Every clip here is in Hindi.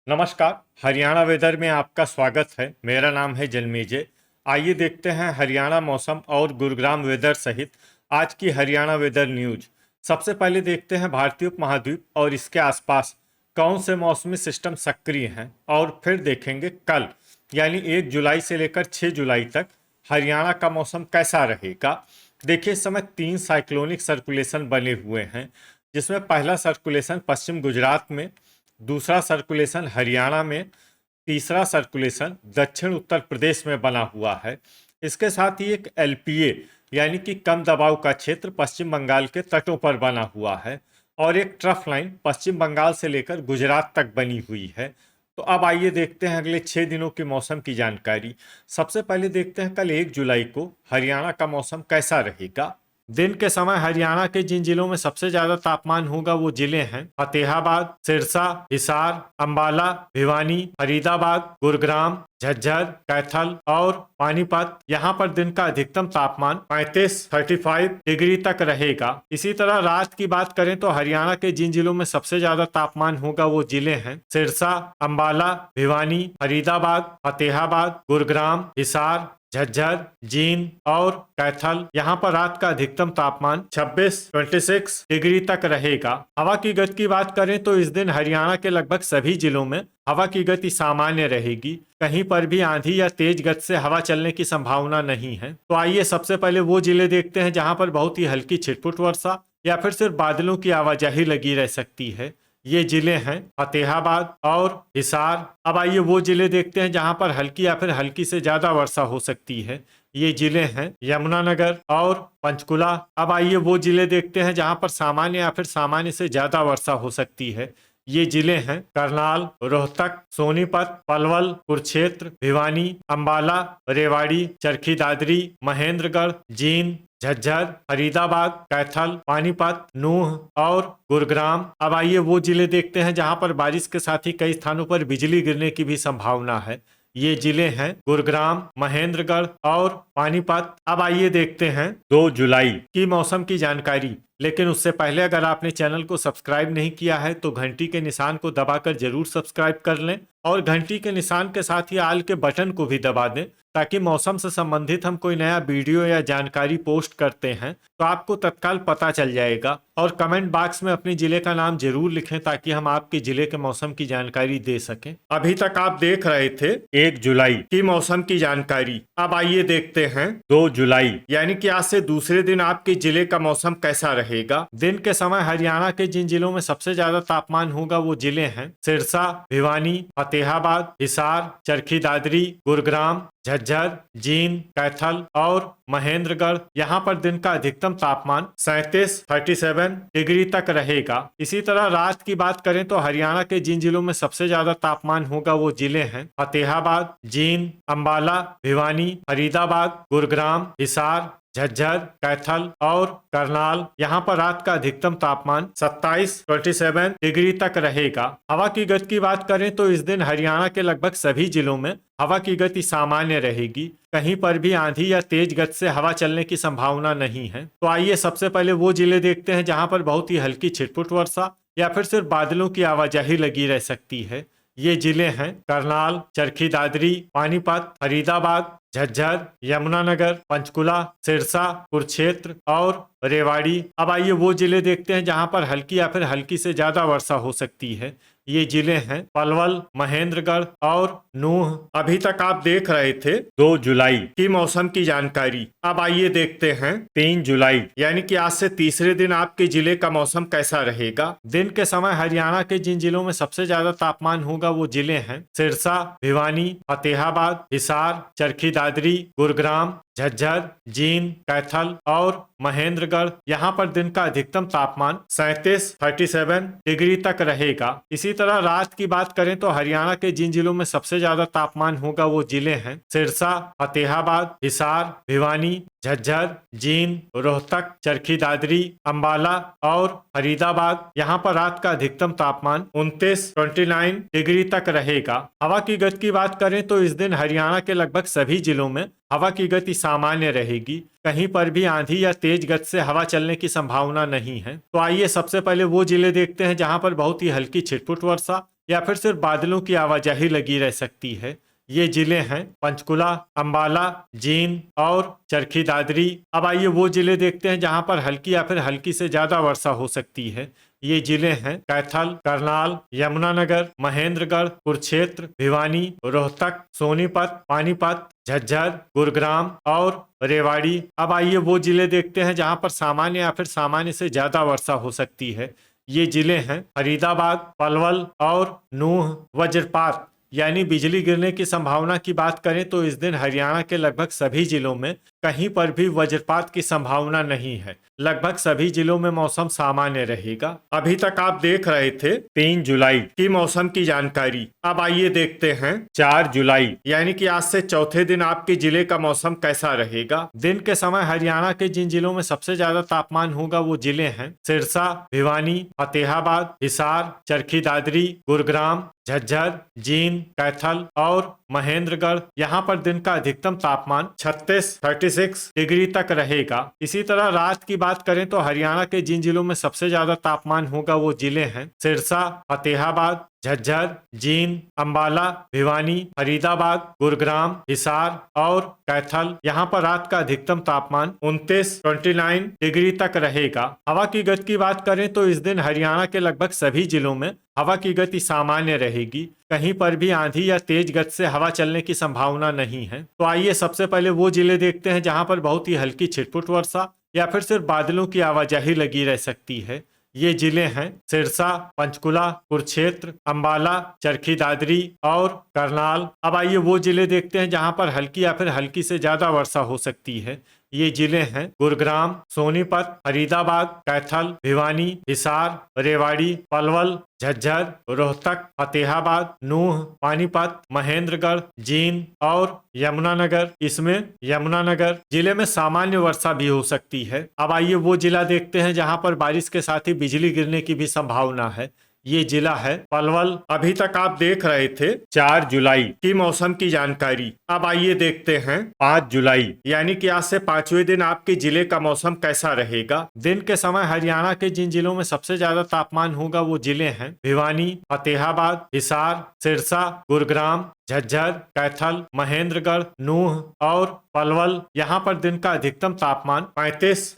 नमस्कार। हरियाणा वेदर में आपका स्वागत है। मेरा नाम है जन्मेजय। आइए देखते हैं हरियाणा मौसम और गुरुग्राम वेदर सहित आज की हरियाणा वेदर न्यूज। सबसे पहले देखते हैं भारतीय उपमहाद्वीप और इसके आसपास कौन से मौसमी सिस्टम सक्रिय हैं, और फिर देखेंगे कल यानी 1 जुलाई से लेकर 6 जुलाई तक हरियाणा का मौसम कैसा रहेगा। देखिए, इस समय 3 साइक्लोनिक सर्कुलेशन बने हुए हैं, जिसमें पहला सर्कुलेशन पश्चिम गुजरात में, दूसरा सर्कुलेशन हरियाणा में, तीसरा सर्कुलेशन दक्षिण उत्तर प्रदेश में बना हुआ है। इसके साथ ही एक एलपीए यानी कि कम दबाव का क्षेत्र पश्चिम बंगाल के तटों पर बना हुआ है, और एक ट्रफ लाइन पश्चिम बंगाल से लेकर गुजरात तक बनी हुई है। तो अब आइए देखते हैं अगले 6 दिनों के मौसम की जानकारी। सबसे पहले देखते हैं कल 1 जुलाई को हरियाणा का मौसम कैसा रहेगा। दिन के समय हरियाणा के जिन जिलों में सबसे ज्यादा तापमान होगा वो जिले हैं फतेहाबाद, सिरसा, हिसार, अंबाला, भिवानी, फरीदाबाद, गुरुग्राम, झज्जर, कैथल और पानीपत। यहाँ पर दिन का अधिकतम तापमान 35 डिग्री तक रहेगा। इसी तरह रात की बात करें तो हरियाणा के जिन जिलों में सबसे ज्यादा तापमान होगा वो जिले हैं सिरसा, अंबाला, भिवानी, फरीदाबाद, फतेहाबाद, गुरुग्राम, हिसार, झज्जर, जींद और कैथल। यहाँ पर रात का अधिकतम तापमान 26 डिग्री तक रहेगा। हवा की गति की बात करें तो इस दिन हरियाणा के लगभग सभी जिलों में हवा की गति सामान्य रहेगी। कहीं पर भी आंधी या तेज गति से हवा चलने की संभावना नहीं है। तो आइए सबसे पहले वो जिले देखते हैं जहां पर बहुत ही हल्की छिटपुट वर्षा या फिर सिर्फ बादलों की आवाजाही लगी रह सकती है। ये जिले हैं फतेहाबाद और हिसार। अब आइए वो जिले देखते हैं जहां पर हल्की या फिर हल्की से ज्यादा वर्षा हो सकती है। ये जिले हैं यमुनानगर और पंचकुला। अब आइए वो जिले देखते हैं जहां पर सामान्य या फिर सामान्य से ज्यादा वर्षा हो सकती है। ये जिले हैं करनाल, रोहतक, सोनीपत, पलवल, कुरुक्षेत्र, भिवानी, अंबाला, रेवाड़ी, चरखी दादरी, महेंद्रगढ़, जींद, झज्जर, फरीदाबाद, कैथल, पानीपत, नूह और गुरुग्राम। अब आइए वो जिले देखते हैं जहां पर बारिश के साथ ही कई स्थानों पर बिजली गिरने की भी संभावना है। ये जिले हैं गुरुग्राम, महेंद्रगढ़ और पानीपत। अब आइए देखते हैं 2 जुलाई की मौसम की जानकारी। लेकिन उससे पहले अगर आपने चैनल को सब्सक्राइब नहीं किया है तो घंटी के निशान को दबाकर जरूर सब्सक्राइब कर लें, और घंटी के निशान के साथ ही आल के बटन को भी दबा दें, ताकि मौसम से संबंधित हम कोई नया वीडियो या जानकारी पोस्ट करते हैं तो आपको तत्काल पता चल जाएगा। और कमेंट बॉक्स में अपने जिले का नाम जरूर लिखें ताकि हम आपके जिले के मौसम की जानकारी दे सकें। अभी तक आप देख रहे थे 1 जुलाई की मौसम की जानकारी। अब आइए देखते हैं 2 जुलाई यानी कि आज से दूसरे दिन आपके जिले का मौसम कैसा रहेगा। दिन के समय हरियाणा के जिन जिलों में सबसे ज्यादा तापमान होगा वो जिले हैं सिरसा, भिवानी, फतेहाबाद, हिसार, चरखी दादरी, गुरुग्राम, झज्जर, जींद, कैथल और महेंद्रगढ़। यहाँ पर दिन का अधिकतम तापमान 37 डिग्री तक रहेगा। इसी तरह रात की बात करें तो हरियाणा के जिन जिलों में सबसे ज्यादा तापमान होगा वो जिले हैं फतेहाबाद, जींद, अंबाला, भिवानी, फरीदाबाद, गुरुग्राम, हिसार, झज्जर, कैथल और करनाल। यहाँ पर रात का अधिकतम तापमान 27 डिग्री तक रहेगा। हवा की गति की बात करें तो इस दिन हरियाणा के लगभग सभी जिलों में हवा की गति सामान्य रहेगी। कहीं पर भी आंधी या तेज गति से हवा चलने की संभावना नहीं है। तो आइए सबसे पहले वो जिले देखते हैं जहां पर बहुत ही हल्की छिटपुट वर्षा या फिर सिर्फ बादलों की आवाजाही लगी रह सकती है। ये जिले हैं करनाल, चरखी दादरी, पानीपत, फरीदाबाद, झज्जर, यमुनानगर, पंचकुला, सिरसा, कुरुक्षेत्र और रेवाड़ी। अब आइए वो जिले देखते हैं जहां पर हल्की या फिर हल्की से ज्यादा वर्षा हो सकती है। ये जिले हैं पलवल, महेंद्रगढ़ और नूह। अभी तक आप देख रहे थे 2 जुलाई की मौसम की जानकारी। अब आइए देखते हैं 3 जुलाई यानी कि आज से तीसरे दिन आपके जिले का मौसम कैसा रहेगा। दिन के समय हरियाणा के जिन जिलों में सबसे ज्यादा तापमान होगा वो जिले हैं सिरसा, भिवानी, फतेहाबाद, हिसार, चरखी दादरी, गुरुग्राम, झज्जर, जींद, कैथल और महेंद्रगढ़। यहाँ पर दिन का अधिकतम तापमान 37 डिग्री तक रहेगा। इसी तरह रात की बात करें तो हरियाणा के जिन जिलों में सबसे ज्यादा तापमान होगा वो जिले हैं सिरसा, फतेहाबाद, हिसार, भिवानी, झज्जर, जींद, रोहतक, चरखी दादरी, अंबाला और फरीदाबाद। यहाँ पर रात का अधिकतम तापमान 29 डिग्री तक रहेगा। हवा की गति की बात करें तो इस दिन हरियाणा के लगभग सभी जिलों में हवा की गति सामान्य रहेगी। कहीं पर भी आंधी या तेज गति से हवा चलने की संभावना नहीं है। तो आइए सबसे पहले वो जिले देखते हैं जहां पर बहुत ही हल्की छिटपुट वर्षा या फिर सिर्फ बादलों की आवाजाही लगी रह सकती है। ये जिले हैं पंचकुला, अंबाला, जींद और चरखी दादरी। अब आइए वो जिले देखते हैं जहां पर हल्की या फिर हल्की से ज्यादा वर्षा हो सकती है। ये जिले हैं कैथल, करनाल, यमुनानगर, महेंद्रगढ़, कुरुक्षेत्र, भिवानी, रोहतक, सोनीपत, पानीपत, झज्जर, गुरुग्राम और रेवाड़ी। अब आइए वो जिले देखते हैं जहां पर सामान्य या फिर सामान्य से ज्यादा वर्षा हो सकती है। ये जिले हैं फरीदाबाद, पलवल और नूह। वज्रपात यानी बिजली गिरने की संभावना की बात करें तो इस दिन हरियाणा के लगभग सभी जिलों में कहीं पर भी वज्रपात की संभावना नहीं है। लगभग सभी जिलों में मौसम सामान्य रहेगा। अभी तक आप देख रहे थे 3 जुलाई की मौसम की जानकारी। अब आइए देखते हैं 4 जुलाई यानी कि आज से चौथे दिन आपके जिले का मौसम कैसा रहेगा। दिन के समय हरियाणा के जिन जिलों में सबसे ज्यादा तापमान होगा वो जिले हैं सिरसा, भिवानी, फतेहाबाद, हिसार, चरखी दादरी, गुरुग्राम, झज्जर, जींद, कैथल और महेंद्रगढ़। यहाँ पर दिन का अधिकतम तापमान 36 डिग्री तक रहेगा। इसी तरह रात की बात करें तो हरियाणा के जिन जिलों में सबसे ज्यादा तापमान होगा वो जिले हैं सिरसा, फतेहाबाद, झज्जर, जींद, अंबाला, भिवानी, फरीदाबाद, गुरुग्राम, हिसार और कैथल। यहाँ पर रात का अधिकतम तापमान 29 डिग्री तक रहेगा। हवा की गति की बात करें तो इस दिन हरियाणा के लगभग सभी जिलों में हवा की गति सामान्य रहेगी। कहीं पर भी आंधी या तेज गति से हवा चलने की संभावना नहीं है। तो आइए सबसे पहले वो जिले देखते हैं जहां पर बहुत ही हल्की छिटपुट वर्षा या फिर सिर्फ बादलों की आवाजाही लगी रह सकती है। ये जिले हैं सिरसा, पंचकुला, कुरुक्षेत्र, अंबाला, चरखी दादरी और करनाल। अब आइए वो जिले देखते हैं जहां पर हल्की या फिर हल्की से ज्यादा वर्षा हो सकती है। ये जिले हैं गुरुग्राम, सोनीपत, फरीदाबाद, कैथल, भिवानी, हिसार, रेवाड़ी, पलवल, झज्जर, रोहतक, फतेहाबाद, नूह, पानीपत, महेंद्रगढ़, जींद और यमुनानगर। इसमें यमुनानगर जिले में सामान्य वर्षा भी हो सकती है। अब आइए वो जिला देखते हैं जहां पर बारिश के साथ ही बिजली गिरने की भी संभावना है। ये जिला है पलवल। अभी तक आप देख रहे थे 4 जुलाई की मौसम की जानकारी। अब आइए देखते हैं 5 जुलाई यानी कि आज से 5वें दिन आपके जिले का मौसम कैसा रहेगा। दिन के समय हरियाणा के जिन जिलों में सबसे ज्यादा तापमान होगा वो जिले हैं भिवानी, फतेहाबाद, हिसार, सिरसा, गुरुग्राम, झज्जर, कैथल, महेंद्रगढ़, नूह और पलवल। यहाँ पर दिन का अधिकतम तापमान 35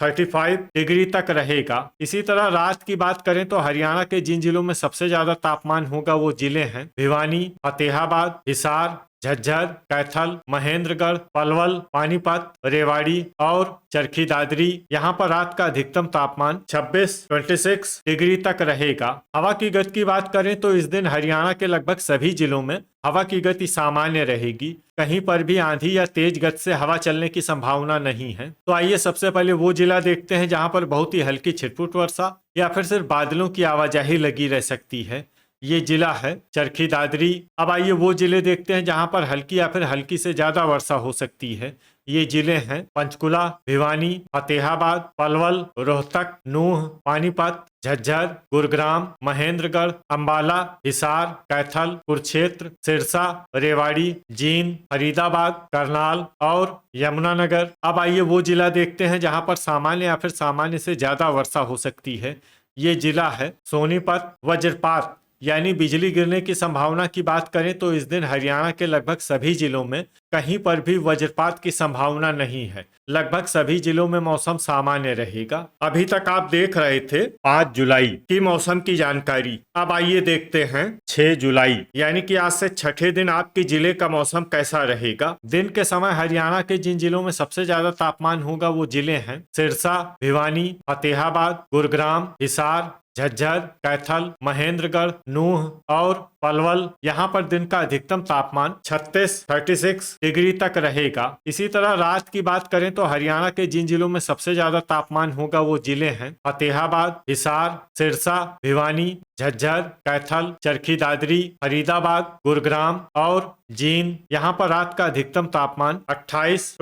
डिग्री तक रहेगा। इसी तरह रात की बात करें तो हरियाणा के जिन जिलों में सबसे ज्यादा तापमान होगा वो जिले हैं भिवानी, फतेहाबाद, हिसार, झज्जर, कैथल, महेंद्रगढ़, पलवल, पानीपत, रेवाड़ी और चरखी दादरी। यहाँ पर रात का अधिकतम तापमान 26 डिग्री तक रहेगा। हवा की गति की बात करें तो इस दिन हरियाणा के लगभग सभी जिलों में हवा की गति सामान्य रहेगी। कहीं पर भी आंधी या तेज गति से हवा चलने की संभावना नहीं है। तो आइए सबसे पहले वो जिला देखते हैं जहां पर बहुत ही हल्की छिटपुट वर्षा या फिर सिर्फ बादलों की आवाजाही लगी रह सकती है। ये जिला है चरखी दादरी। अब आइए वो जिले देखते हैं जहां पर हल्की या फिर हल्की से ज्यादा वर्षा हो सकती है। ये जिले हैं पंचकुला, भिवानी, फतेहाबाद, पलवल, रोहतक, नूह, पानीपत, झज्जर, गुरुग्राम, महेंद्रगढ़, अंबाला, हिसार, कैथल, कुरुक्षेत्र, सिरसा, रेवाड़ी, जींद, फरीदाबाद, करनाल और यमुनानगर। अब आइए वो जिला देखते हैं जहां पर सामान्य या फिर सामान्य से ज्यादा वर्षा हो सकती है। ये जिला है सोनीपत। वज्रपात यानी बिजली गिरने की संभावना की बात करें तो इस दिन हरियाणा के लगभग सभी जिलों में कहीं पर भी वज्रपात की संभावना नहीं है। लगभग सभी जिलों में मौसम सामान्य रहेगा। अभी तक आप देख रहे थे 5 जुलाई की मौसम की जानकारी। अब आइए देखते हैं 6 जुलाई यानी कि आज से छठे दिन आपके जिले का मौसम कैसा रहेगा। दिन के समय हरियाणा के जिन जिलों में सबसे ज्यादा तापमान होगा वो जिले हैं सिरसा, भिवानी, फतेहाबाद, गुरुग्राम, हिसार, झज्जर, कैथल, महेंद्रगढ़, नूह और पलवल। यहाँ पर दिन का अधिकतम तापमान 36 डिग्री तक रहेगा। इसी तरह रात की बात करें तो हरियाणा के जिन जिलों में सबसे ज्यादा तापमान होगा वो जिले हैं फतेहाबाद, हिसार, सिरसा, भिवानी, झज्जर, कैथल, चरखी दादरी, फरीदाबाद, गुरुग्राम और जींद। यहाँ पर रात का अधिकतम तापमान 28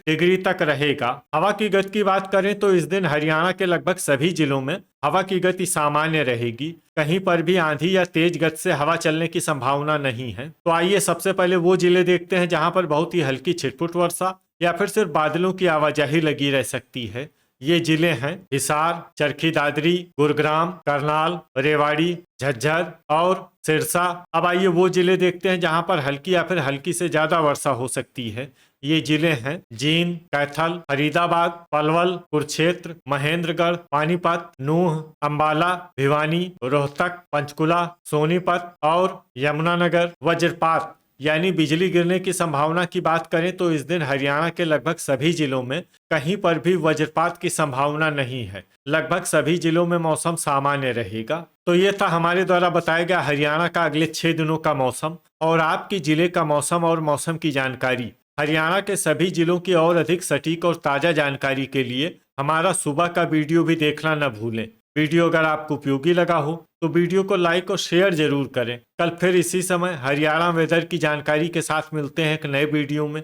डिग्री तक रहेगा। हवा की गति की बात करें तो इस दिन हरियाणा के लगभग सभी जिलों में हवा की गति सामान्य रहेगी। कहीं पर भी आंधी या तेज गति से हवा चलने की संभावना नहीं है। तो आइए सबसे पहले वो जिले देखते हैं जहां पर बहुत ही हल्की छिटपुट वर्षा या फिर सिर्फ बादलों की आवाजाही लगी रह सकती है। ये जिले हैं हिसार, चरखी दादरी, गुरुग्राम, करनाल, रेवाड़ी, झज्जर और सिरसा। अब आइए वो जिले देखते हैं जहां पर हल्की या फिर हल्की से ज्यादा वर्षा हो सकती है। ये जिले हैं जींद, कैथल, फरीदाबाद, पलवल, कुरुक्षेत्र, महेंद्रगढ़, पानीपत, नूह, अंबाला, भिवानी, रोहतक, पंचकुला, सोनीपत और यमुनानगर। वज्रपात यानी बिजली गिरने की संभावना की बात करें तो इस दिन हरियाणा के लगभग सभी जिलों में कहीं पर भी वज्रपात की संभावना नहीं है। लगभग सभी जिलों में मौसम सामान्य रहेगा। तो ये था हमारे द्वारा बताया गया हरियाणा का अगले 6 दिनों का मौसम और आपके जिले का मौसम और मौसम की जानकारी। हरियाणा के सभी जिलों की और अधिक सटीक और ताजा जानकारी के लिए हमारा सुबह का वीडियो भी देखना न भूलें। वीडियो अगर आपको उपयोगी लगा हो तो वीडियो को लाइक और शेयर जरूर करें। कल फिर इसी समय हरियाणा वेदर की जानकारी के साथ मिलते हैं एक नए वीडियो में।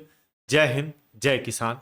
जय हिंद, जय किसान।